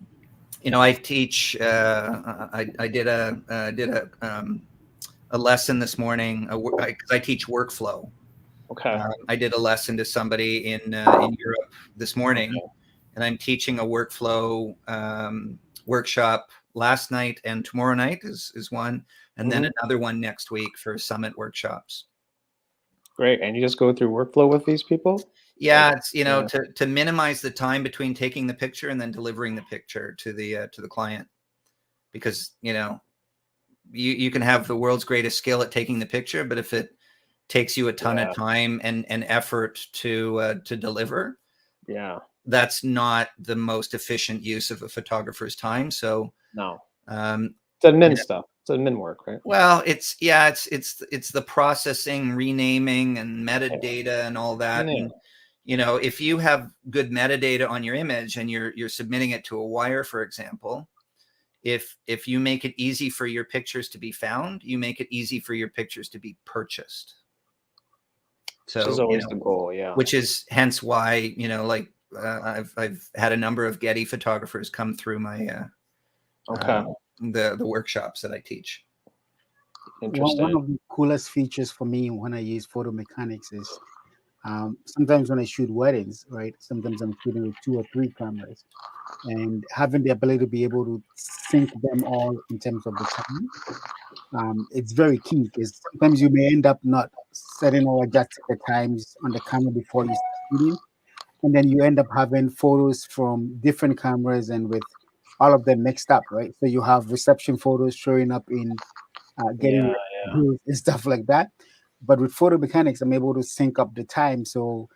I teach. I did a lesson this morning. I teach workflow. Okay. I did a lesson to somebody in Europe this morning, and I'm teaching a workflow workshop last night, and tomorrow night is one, and then another one next week for summit workshops. Great. And you just go through workflow with these people? Yeah, it's to minimize the time between taking the picture and then delivering the picture to the client, because you can have the world's greatest skill at taking the picture, but if it takes you a ton of time and effort to deliver, that's not the most efficient use of a photographer's time. So no, it's admin stuff. It's admin work, right? Well, it's the processing, renaming, and metadata and all that. Yeah. And if you have good metadata on your image and you're submitting it to a wire, for example, if you make it easy for your pictures to be found, you make it easy for your pictures to be purchased. So which is always the goal, Which is hence why I've had a number of Getty photographers come through my the workshops that I teach. Interesting. One of the coolest features for me when I use Photomechanics is sometimes when I shoot weddings, right? Sometimes I'm shooting with 2 or 3 cameras, and having the ability to be able to sync them all in terms of the time, it's very key, because sometimes you may end up not setting or adjusting the times on the camera before you start shooting, and then you end up having photos from different cameras and with all of them mixed up, right? So you have reception photos showing up in getting and stuff like that. But with Photomechanics, I'm able to sync up the time, so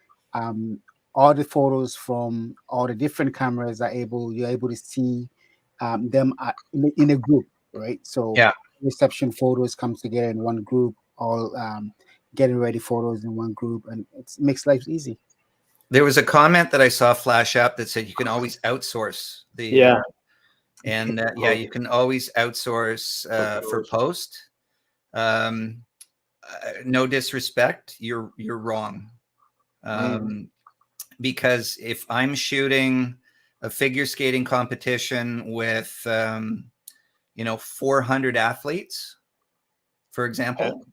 all the photos from all the different cameras you're able to see them in a group, right? So reception photos comes together in one group, all getting ready photos in one group, and it makes life easy. There was a comment that I saw flash up that said you can always outsource the you can always outsource for post. No disrespect, you're wrong. Because if I'm shooting a figure skating competition with 400 athletes, for example,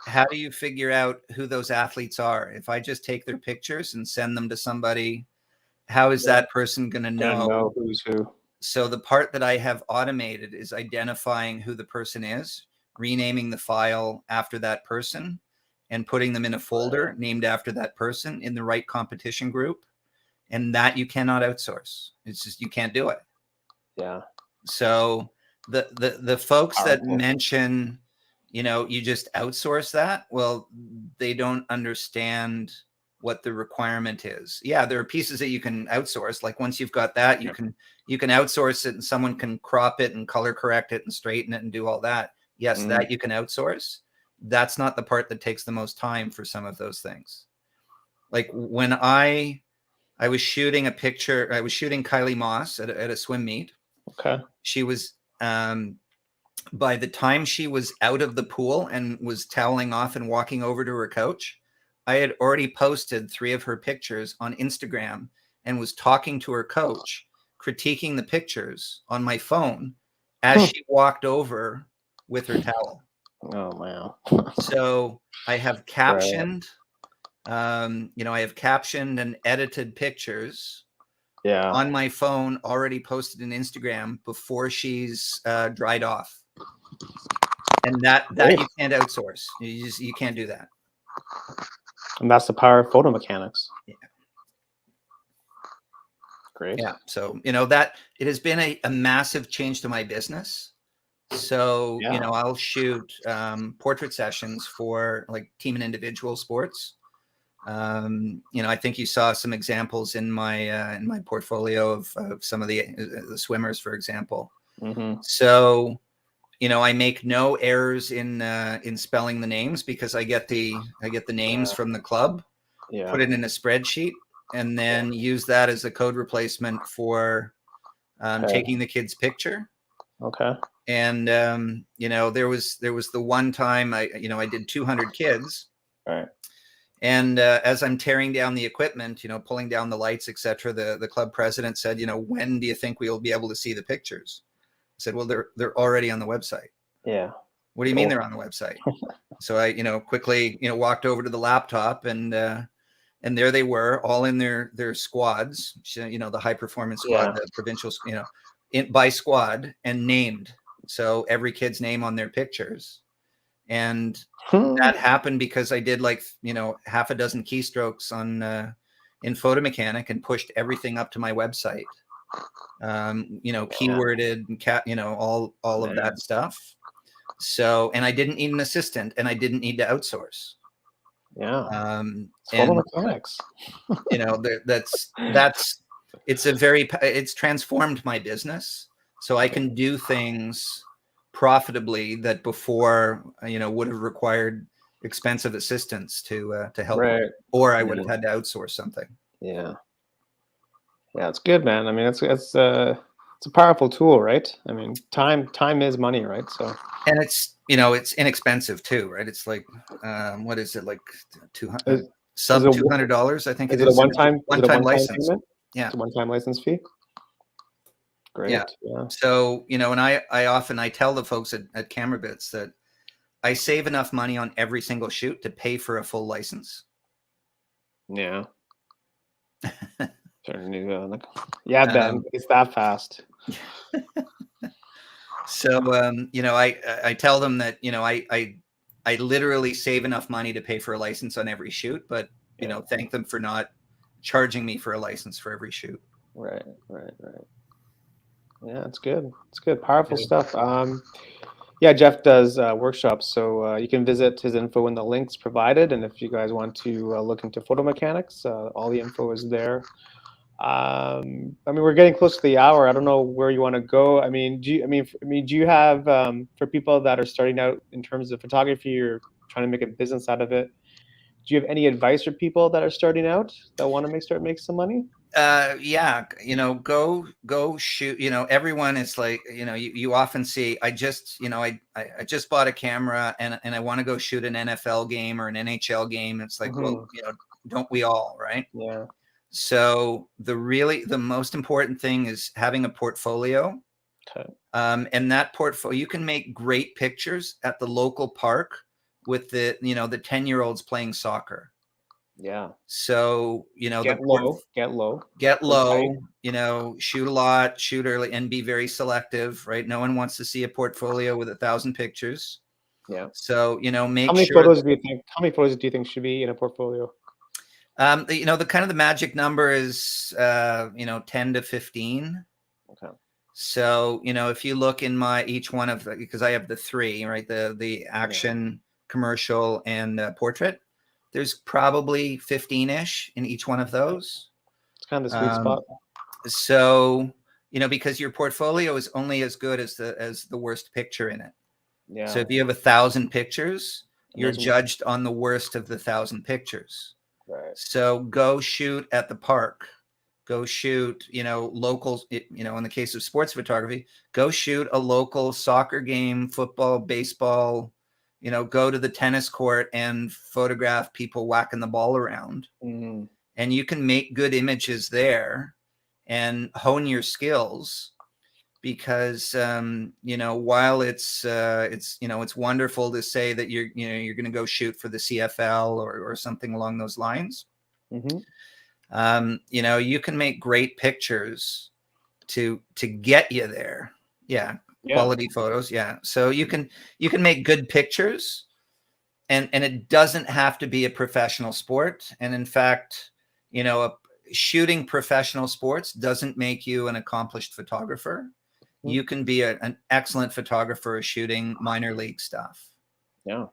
how do you figure out who those athletes are? If I just take their pictures and send them to somebody, how is that person going to know who's who? So the part that I have automated is identifying who the person is, renaming the file after that person, and putting them in a folder named after that person in the right competition group. And that you cannot outsource. It's just, you can't do it. Yeah. So the folks that mention, you just outsource that, well, they don't understand what the requirement is. Yeah, there are pieces that you can outsource. Like once you've got that, you can outsource it and someone can crop it and color correct it and straighten it and do all that. Yes, that you can outsource. That's not the part that takes the most time for some of those things. Like when I was shooting a picture, I was shooting Kylie Moss at a swim meet. Okay. She was, by the time she was out of the pool and was toweling off and walking over to her coach, I had already posted 3 of her pictures on Instagram and was talking to her coach, critiquing the pictures on my phone as she walked over with her towel. Oh, wow. So I have captioned, I have captioned and edited pictures on my phone, already posted in Instagram before she's dried off. And that you can't outsource. You can't do that. And that's the power of photo mechanics. Yeah. Great. Yeah. So, that it has been a massive change to my business. So, I'll shoot portrait sessions for like team and individual sports. I think you saw some examples in my portfolio of some of the swimmers, for example. So, I make no errors in spelling the names because I get the names from the club, put it in a spreadsheet, and then use that as a code replacement for taking the kid's picture. Okay. And there was the one time I did 200 kids. Right. And as I'm tearing down the equipment, pulling down the lights, etc., the club president said, when do you think we'll be able to see the pictures? I said, well, they're already on the website. Yeah. What do you mean they're on the website? So I, quickly, walked over to the laptop and there they were, all in their squads, the high performance squad, the provincial, by squad, and named. So every kid's name on their pictures. And that happened because I did half a dozen keystrokes in Photo Mechanic and pushed everything up to my website. Keyworded and all of that stuff. So, and I didn't need an assistant and I didn't need to outsource. Yeah. And photo mechanics. It's transformed my business. So I can do things profitably that before, would have required expensive assistants to help, or I would have had to outsource something. Yeah. Yeah, it's good, man. I mean, it's a powerful tool, right? I mean, time is money, right? So, and it's inexpensive too, right? It's like, what is it, like $200 $200? I think it is. A one-time license. payment? Yeah, it's a one-time license fee. Great. Yeah. So, and I often tell the folks at Camera Bits that I save enough money on every single shoot to pay for a full license. Yeah. Yeah, Ben, it's that fast. So, I tell them that, I literally save enough money to pay for a license on every shoot, but, thank them for not charging me for a license for every shoot. Right. Yeah, it's good. It's good. Powerful stuff. Jeff does workshops, so you can visit his info in the links provided. And if you guys want to look into photo mechanics, all the info is there. I mean, we're getting close to the hour. I don't know where you want to go. I mean, do you have for people that are starting out in terms of photography or trying to make a business out of it? Do you have any advice for people that are starting out that want to make some money? Yeah, go shoot. Everyone is like, you often see. I just bought a camera and I want to go shoot an NFL game or an NHL game. It's like, well, don't we all, right? Yeah. So the most important thing is having a portfolio. Okay. And that portfolio, you can make great pictures at the local park with the, you know, the 10-year-olds playing soccer. Yeah. So, you know, Get low, low, you know, shoot a lot, shoot early, and be very selective, right? No one wants to see a portfolio with 1,000 pictures. Yeah. So, you know, make how many sure. Photos do you think? How many photos do you think should be in a portfolio? You know, the kind of the magic number is, you know, 10 to 15. Okay. So, you know, if you look in each one of the, because I have the three, right? The action, commercial, and portrait. There's probably 15-ish in each one of those. It's kind of the sweet spot. So, you know, because your portfolio is only as good as the worst picture in it. Yeah. So if you have 1,000 pictures, you're judged on the worst of the 1,000 pictures. Right. So go shoot at the park. Go shoot, you know, locals, you know, in the case of sports photography, go shoot a local soccer game, football, baseball, you know, go to the tennis court and photograph people whacking the ball around. Mm-hmm. And you can make good images there and hone your skills, because, you know, while it's, you know, it's wonderful to say that you're going to go shoot for the CFL or something along those lines. Mm-hmm. You know, you can make great pictures to get you there. Yeah. Quality photos. Yeah. So you can make good pictures, and it doesn't have to be a professional sport. And in fact, you know, shooting professional sports doesn't make you an accomplished photographer. Mm-hmm. You can be an excellent photographer shooting minor league stuff. Yeah.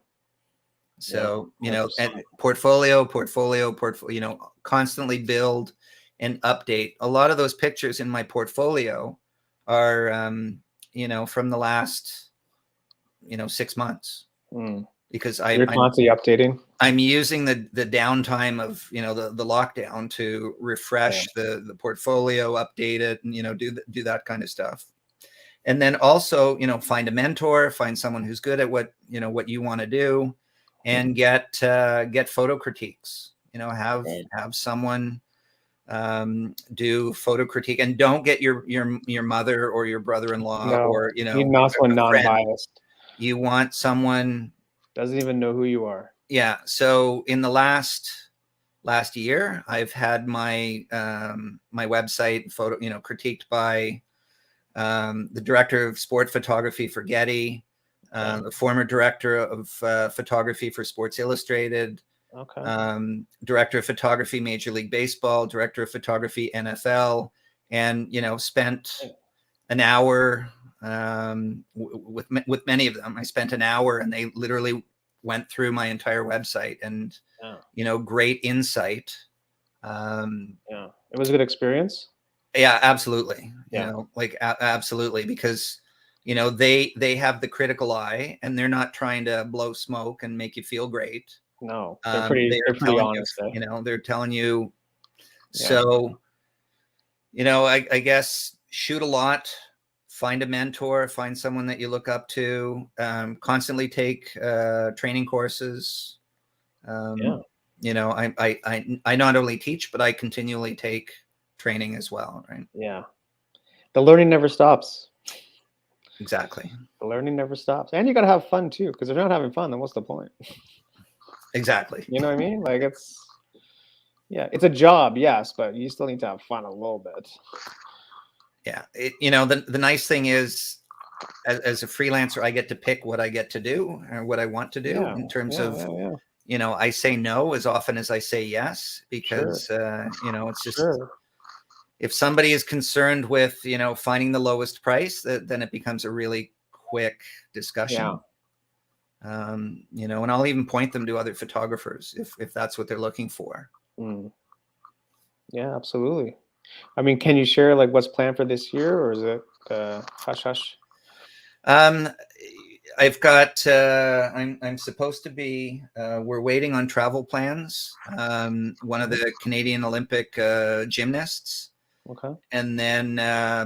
So, you know, and portfolio, you know, constantly build and update. A lot of those pictures in my portfolio are, you know, from the last, you know, 6 months, because you're constantly updating. I'm using the downtime of, you know, the lockdown to refresh the portfolio, update it, and, you know, do that kind of stuff. And then also, you know, find a mentor, find someone who's good at what you want to do, and get photo critiques. You know, have someone do photo critique, and don't get your mother or your brother-in-law or, you know, you want someone non-biased. You want someone doesn't even know who you are. Yeah. So in the last year, I've had my my website critiqued by the director of sport photography for Getty, the former director of photography for Sports Illustrated, director of photography Major League Baseball, director of photography NFL, and, you know, spent an hour with many of them. I spent an hour, and they literally went through my entire website, and you know, great insight. It was a good experience. Yeah, absolutely. You know, like absolutely, because, you know, they have the critical eye, and they're not trying to blow smoke and make you feel great. No, they're pretty honest. You know, they're telling you. So, you know, I guess shoot a lot, find a mentor, find someone that you look up to, constantly take training courses. You know, I not only teach, but I continually take training as well, right? Yeah. The learning never stops. Exactly. The learning never stops. And you got to have fun too, because if you're not having fun, then what's the point? Exactly. You know what I mean? Like, it's a job, yes, but you still need to have fun a little bit. Yeah. You know, the nice thing is, as a freelancer, I get to pick what I get to do or what I want to do in terms of, you know, I say no as often as I say yes, because, you know, it's just, if somebody is concerned with, you know, finding the lowest price, then it becomes a really quick discussion. You know, and I'll even point them to other photographers if that's what they're looking for. Yeah, absolutely. I mean, can you share like what's planned for this year, or is it hush hush? I've got, I'm supposed to be, we're waiting on travel plans. One of the Canadian Olympic gymnasts. Okay. And then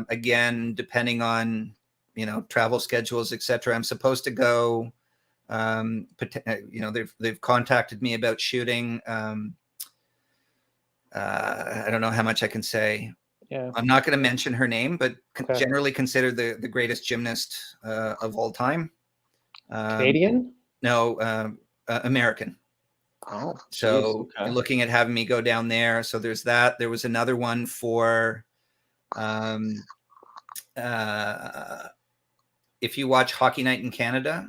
again, depending on, you know, travel schedules, etc., I'm supposed to go. You know, they've contacted me about shooting. I don't know how much I can say. Yeah. I'm not going to mention her name, but generally considered the greatest gymnast of all time. Canadian? No, American. Oh, So okay. looking at having me go down there. So there's that. There was another one for if you watch Hockey Night in Canada.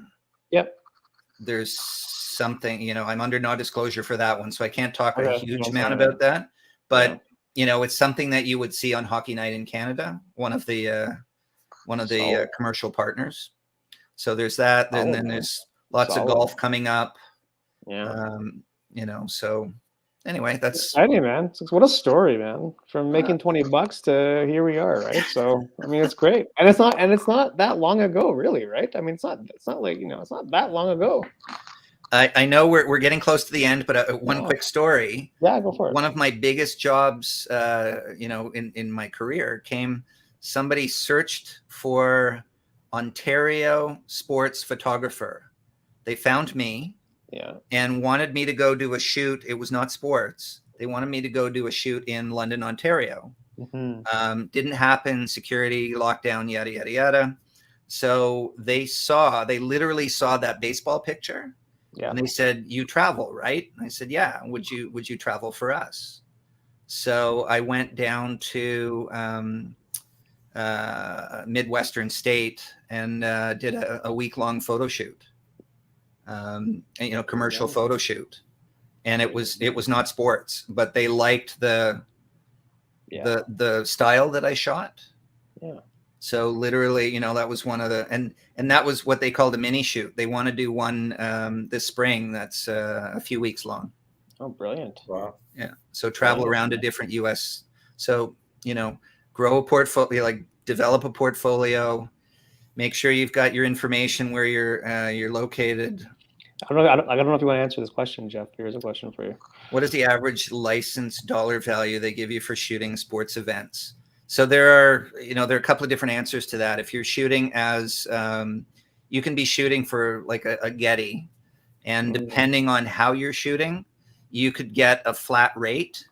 Yep. There's something, you know, I'm under non-disclosure for that one, so I can't talk a huge amount Okay. about that. But you know, it's something that you would see on Hockey Night in Canada, one of the commercial partners. So there's that. Then there's lots of golf coming up. Yeah. You know, so anyway, that's exciting, man. What a story, man. From making $20 to here we are, right? So I mean, it's great, and it's not that long ago, really, right? I mean, it's not like, you know, it's not that long ago. I know we're getting close to the end, but one quick story. Yeah, go for it. One of my biggest jobs, you know, in my career came. Somebody searched for Ontario sports photographer. They found me. Yeah. And wanted me to go do a shoot. It was not sports. They wanted me to go do a shoot in London, Ontario. Mm-hmm. Didn't happen. Security, lockdown, yada, yada, yada. So they literally saw that baseball picture. Yeah. And they said, "You travel, right?" And I said, "Yeah. Would you travel for us?" So I went down to Midwestern state and did a week-long photo shoot. You know, commercial photo shoot, and it was not sports, but they liked the style that I shot. Yeah. So literally, you know, that was one of the and that was what they called a mini shoot. They want to do one this spring that's a few weeks long. Oh, brilliant! Wow. Yeah. So travel around to different U.S. So, you know, grow a portfolio, like develop a portfolio. Make sure you've got your information where you're located. I don't know if you want to answer this question, Jeff. Here's a question for you. What is the average license dollar value they give you for shooting sports events? So there are a couple of different answers to that. If you're shooting as, you can be shooting for like a Getty, and depending on how you're shooting, you could get a flat rate,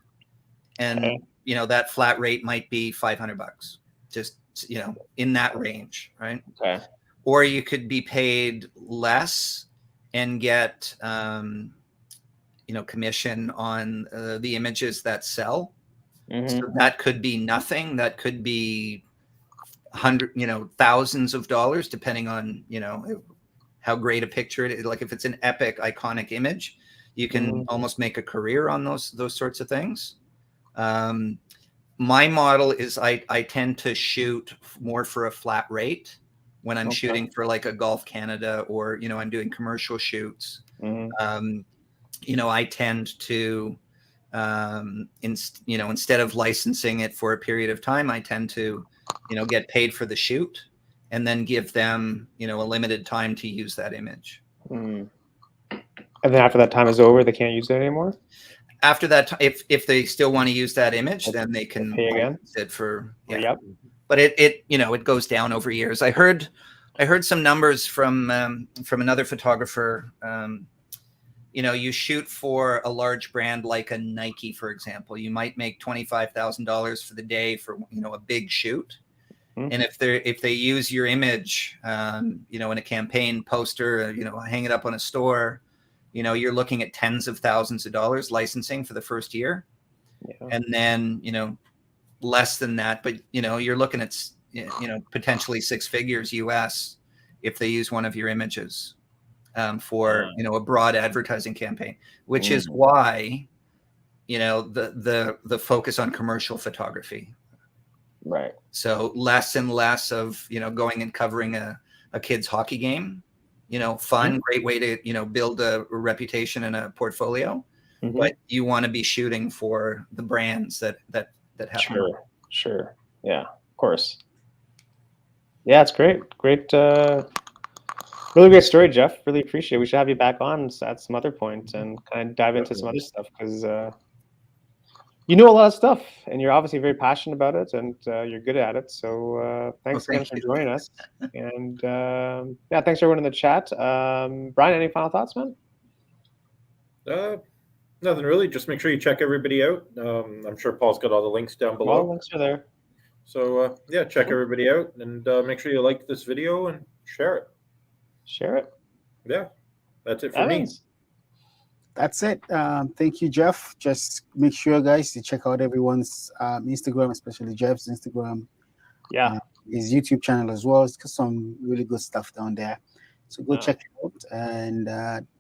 and you know, that flat rate might be $500, just, you know, in that range, right? Okay. Or you could be paid less and get, you know, commission on the images that sell. Mm-hmm. So that could be nothing. That could be thousands of dollars, depending on, you know, how great a picture it is. Like if it's an epic, iconic image, you can almost make a career on those sorts of things. My model is I tend to shoot more for a flat rate when I'm shooting for like a Golf Canada, or, you know, I'm doing commercial shoots. You know, I tend to, instead of licensing it for a period of time, I tend to, you know, get paid for the shoot and then give them, you know, a limited time to use that image. And then after that time is over, they can't use it anymore? After that, if they still want to use that image, then they can pay again. Use it for, yeah. Yep. But it you know, it goes down over years. I heard some numbers from another photographer. You know, you shoot for a large brand like a Nike, for example, you might make $25,000 for the day for, you know, a big shoot. And if they use your image, you know, in a campaign poster, you know, hang it up on a store, you know, you're looking at tens of thousands of dollars licensing for the first year. Yeah. And then, you know, less than that, but, you know, you're looking at, you know, potentially six figures US if they use one of your images for, you know, a broad advertising campaign, which is why, you know, the focus on commercial photography. Right. So less and less of, you know, going and covering a kid's hockey game, you know, fun, great way to, you know, build a reputation and a portfolio, but you want to be shooting for the brands that happen. Sure. Yeah, of course. Yeah, it's great. Really great story, Jeff. Really appreciate it. We should have you back on at some other point and kind of dive into some other stuff, because you know a lot of stuff and you're obviously very passionate about it, and you're good at it. So thanks again for joining us. And yeah, thanks everyone in the chat. Bryan, any final thoughts, man? Nothing really. Just make sure you check everybody out. I'm sure Paul's got all the links down below. All the links are there. So yeah, check everybody out, and make sure you like this video and share it. Share it. Yeah, that's it for me. that's it. Thank you, Jeff. Just make sure, guys, you check out everyone's Instagram, especially Jeff's Instagram. Yeah. His YouTube channel as well. It's got some really good stuff down there. So go Yeah. check it out. And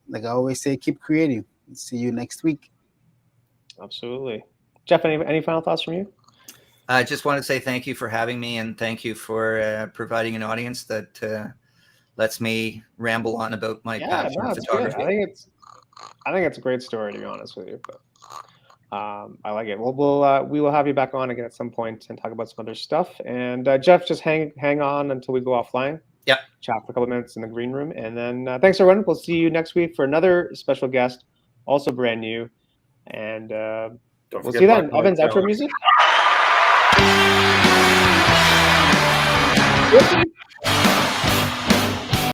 like I always say, keep creating. See you next week. Absolutely. Jeff, any final thoughts from you? I just want to say thank you for having me, and thank you for providing an audience that lets me ramble on about my passion for photography. Good. I think it's a great story, to be honest with you. But I like it. Well, we will have you back on again at some point and talk about some other stuff. And Jeff, just hang on until we go offline. Yep. Chat for a couple of minutes in the green room, and then thanks everyone. We'll see you next week for another special guest, also brand new. And we'll see you then. Evan's outro music.